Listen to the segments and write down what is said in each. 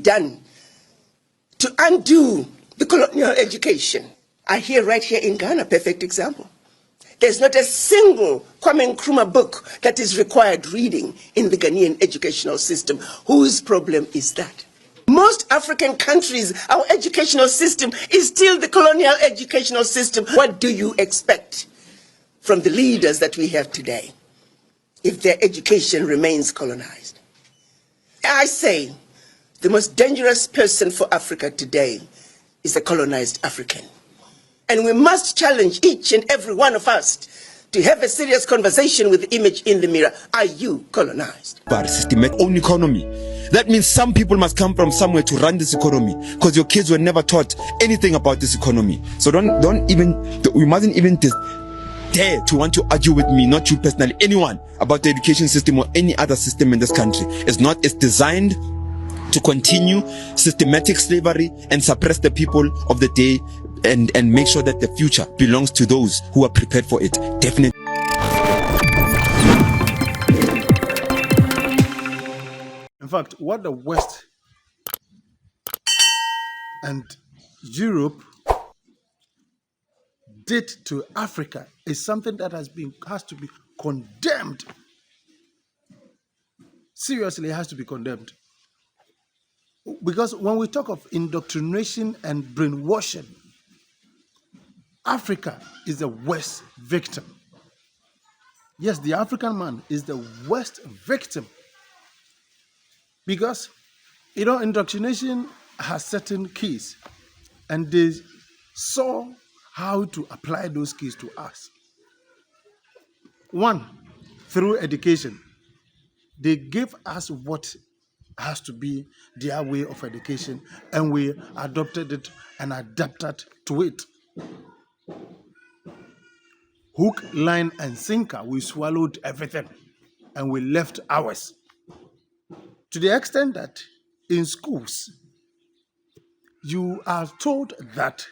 done to undo the colonial education? I hear right here in Ghana, perfect example. There's not a single Kwame Nkrumah book that is required reading in the Ghanaian educational system. Whose problem is that? Most African countries, our educational system is still the colonial educational system. What do you expect from the leaders that we have today if their education remains colonized? I say the most dangerous person for Africa today is the colonized African. And we must challenge each and every one of us to have a serious conversation with the image in the mirror. Are you colonized? Systematic own economy. That means some people must come from somewhere to run this economy, because your kids were never taught anything about this economy. So we mustn't even dare to want to argue with me, not you personally, anyone, about the education system or any other system in this country. It's designed to continue systematic slavery and suppress the people of the day and make sure that the future belongs to those who are prepared for it. Definitely. In fact, what the West and Europe did to Africa is something that has to be condemned. Seriously, it has to be condemned. Because when we talk of indoctrination and brainwashing, Africa is the worst victim. Yes, the African man is the worst victim. Because, indoctrination has certain keys, and they saw how to apply those keys to us. One, through education. They gave us what has to be their way of education, and we adopted it and adapted to it. Hook, line, and sinker, we swallowed everything and we left ours. To the extent that in schools, you are told that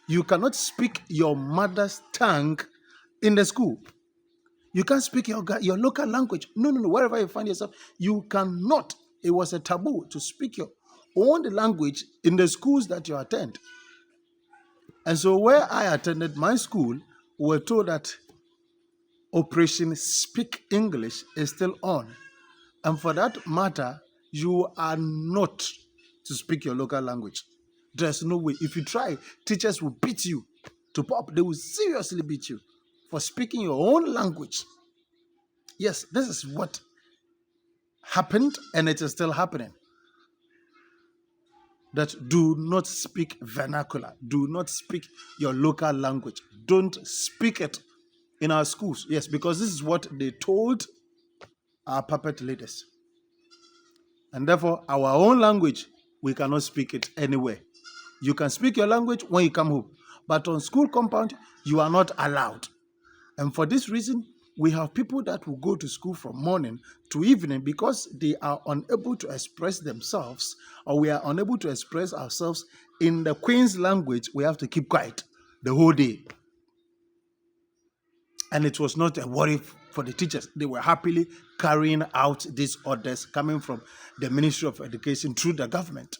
you cannot speak your mother's tongue in the school. You can't speak your local language. No. Wherever you find yourself, you cannot. It was a taboo to speak your own language in the schools that you attend. And so where I attended my school, we were told that Operation Speak English is still on. And for that matter, you are not to speak your local language. There's no way. If you try, teachers will beat you to pop. They will seriously beat you for speaking your own language. Yes, this is what happened, and it is still happening. That do not speak vernacular. Do not speak your local language. Don't speak it in our schools. Yes, because this is what they told our puppet leaders. And therefore, our own language, we cannot speak it anywhere. You can speak your language when you come home. But on school compound, you are not allowed. And for this reason, we have people that will go to school from morning to evening because they are unable to express themselves, or we are unable to express ourselves in the Queen's language. We have to keep quiet the whole day. And it was not a worry for the teachers. They were happily carrying out these orders coming from the Ministry of Education through the government.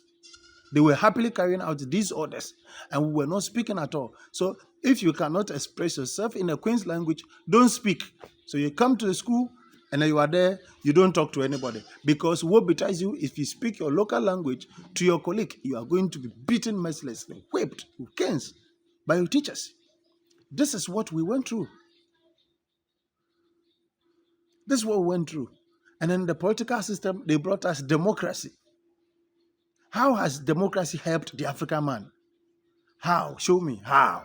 They were happily carrying out these orders, and we were not speaking at all. So if you cannot express yourself in a Queen's language, don't speak. So you come to the school, and then you are there, you don't talk to anybody. Because what betides you, if you speak your local language to your colleague, you are going to be beaten mercilessly, whipped with canes by your teachers. This is what we went through. This is what we went through. And then the political system, they brought us democracy. How has democracy helped the African man? How? Show me how.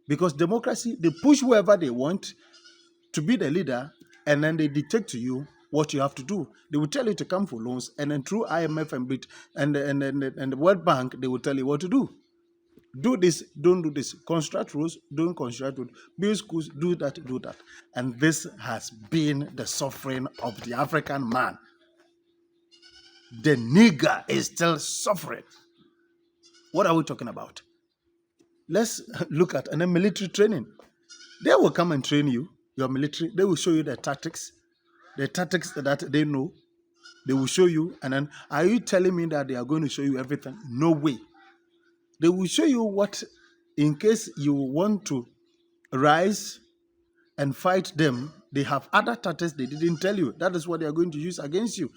Because democracy, they push whoever they want to be the leader, and then they dictate to you what you have to do. They will tell you to come for loans, and then through IMF and the World Bank, they will tell you what to do. Do this, don't do this. Construct roads, don't construct roads. Build schools, do that. And this has been the suffering of the African man. The nigger is still suffering. What are we talking about? Let's look at military training. They will come and train you, your military. They will show you the tactics that they know. They will show you, and then are you telling me that they are going to show you everything? No way. They will show you what, in case you want to rise and fight them, they have other tactics they didn't tell you. That is what they are going to use against you.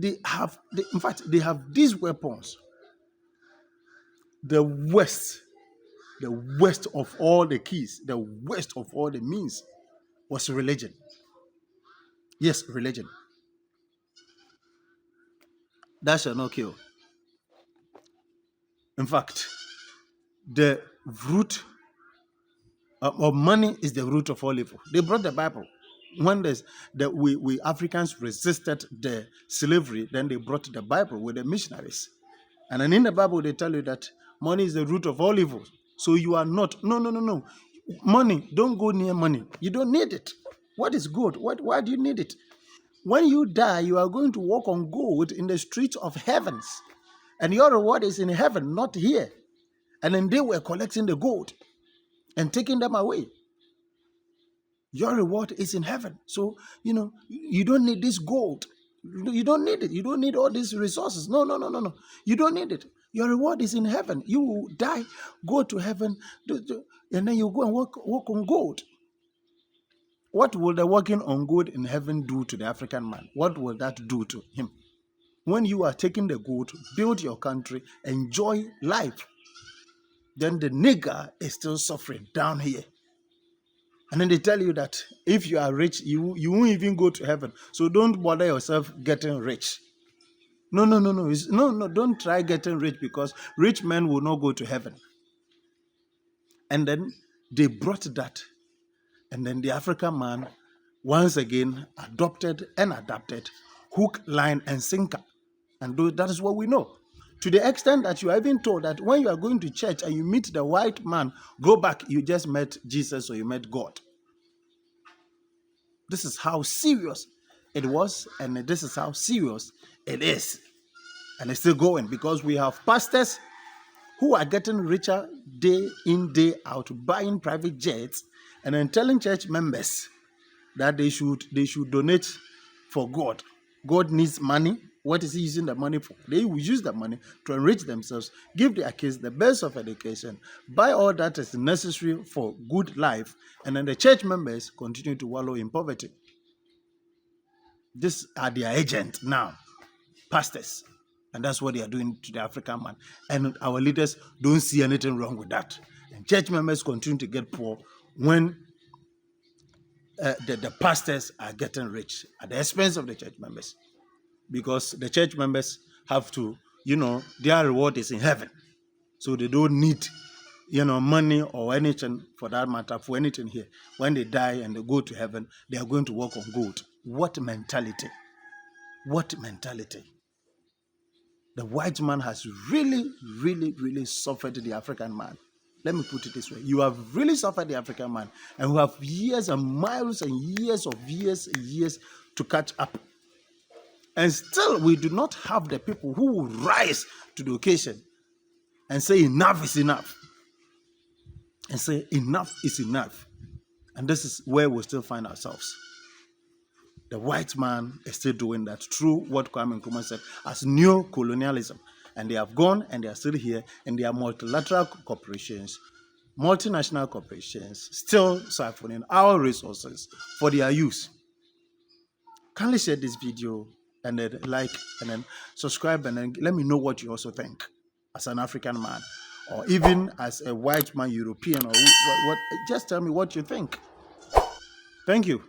In fact, they have these weapons. The worst of all the keys, the worst of all the means was religion. Yes, religion. That shall not kill. In fact, the root of money is the root of all evil. They brought the Bible. When we Africans resisted the slavery, then they brought the Bible with the missionaries. And then in the Bible, they tell you that money is the root of all evil. So you are not. No. Money, don't go near money. You don't need it. What is good? Why do you need it? When you die, you are going to walk on gold in the streets of heavens. And your reward is in heaven, not here. And then they were collecting the gold and taking them away. Your reward is in heaven. So, you don't need this gold. You don't need it. You don't need all these resources. No. You don't need it. Your reward is in heaven. You will die, go to heaven, and then you go and walk on gold. What will the walking on gold in heaven do to the African man? What will that do to him? When you are taking the gold, build your country, enjoy life, then the nigger is still suffering down here. And then they tell you that if you are rich, you won't even go to heaven. So don't bother yourself getting rich. No. Don't try getting rich, because rich men will not go to heaven. And then they brought that. And then the African man, once again, adopted and adapted hook, line, and sinker. And that is what we know. To the extent that you are even told that when you are going to church and you meet the white man, go back, you just met Jesus or you met God. This is how serious it was, and this is how serious it is. And it's still going, because we have pastors who are getting richer day in, day out, buying private jets, and then telling church members that they should donate for God. God needs money. What is he using the money for? They will use the money to enrich themselves, give their kids the best of education, buy all that is necessary for good life, and then the church members continue to wallow in poverty. These are their agents now, pastors. And that's what they are doing to the African man. And our leaders don't see anything wrong with that. And church members continue to get poor when the pastors are getting rich at the expense of the church members. Because the church members have to, their reward is in heaven. So they don't need, money or anything for that matter, for anything here. When they die and they go to heaven, they are going to walk on gold. What mentality? What mentality? The white man has really, really, really suffered the African man. Let me put it this way. You have really suffered the African man, and we have years and miles and years to catch up. And still, we do not have the people who will rise to the occasion and say enough is enough. And say enough is enough. And this is where we still find ourselves. The white man is still doing that through what Kwame Nkrumah said as neo-colonialism. And they have gone and they are still here, and they are multilateral corporations, multinational corporations, still siphoning our resources for their use. Kindly share this video and then like and then subscribe, and then let me know what you also think as an African man, or even as a white man, European, or what. Just tell me what you think. Thank you.